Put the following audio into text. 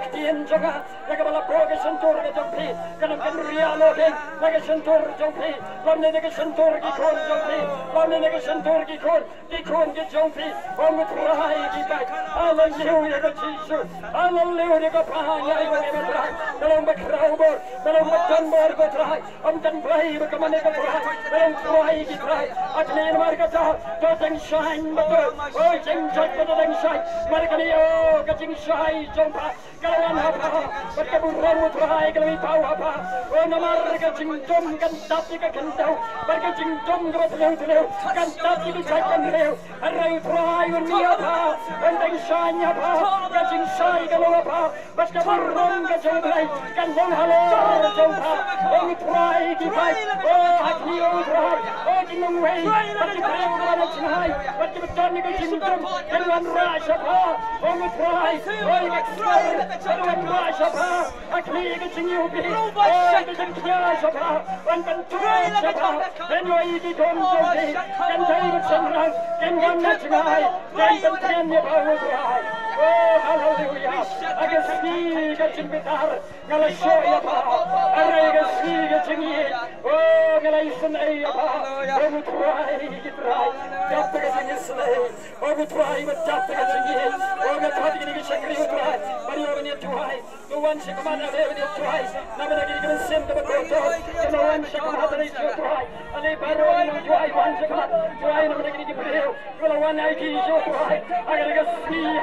Baktian Jaga, Nagabala Boga Santor Jampi, Ganakan Rialoke, Nagasantor Jampi, Lomne Nagasantor Gikon Jampi, Lomne Nagasantor Gikon Jampi, Omut Rai Gibai, Hallelujah, Jesus, Hallelujah, Pahaya, Dalam Bakrauber, Dalam Batanbar Batrai, Dan Play, Bakamaneka Trai, Dalam Trai Gitrai, Atmin Margata, Dotting Shine, Oh, Jim Jack, Dotting Shine, Marganio, Getting Shine, Jumpa, Galawan Hapa, Bakaburan with Rai, Galawi Papa, Oh, Namarga Jingdom, Gantatica Kando, Barga Jingdom, Gotelo, Gantatica Kando, and Ray Try with Miapa, and then Shine Yapa, Getting Shine Galapa, Bakaburan Gajobai, Gandan Hello, Jumpa, Oh, Try, Gibai, Oh, Akio Try, Oh, Jingam Way, but you can't run it tonight, but you don't need Jingdom, and one rush up, Oh, Try, Oh, you get started, and one rush up, I can't get you, Oh, the Clash up, and then Try, and you eat on Josie, and Davidson, and one night tonight, then 10 hours right. Oh, hallelujah. I can see getting guitar. Gonna show you about. I can see getting it. Oh, gonna listen to you about. Oh, we try, get right. Just to get in slave. Oh, we try, but just to get in it. Oh, we try to get in shaky, we try. But you need to hide. No one should come out of there with you twice. Never get in sim to the photo. And no one should come out of there to try. And they better try one should come out. Try and I'm going to get you. Well, one night is your try. I gotta go see.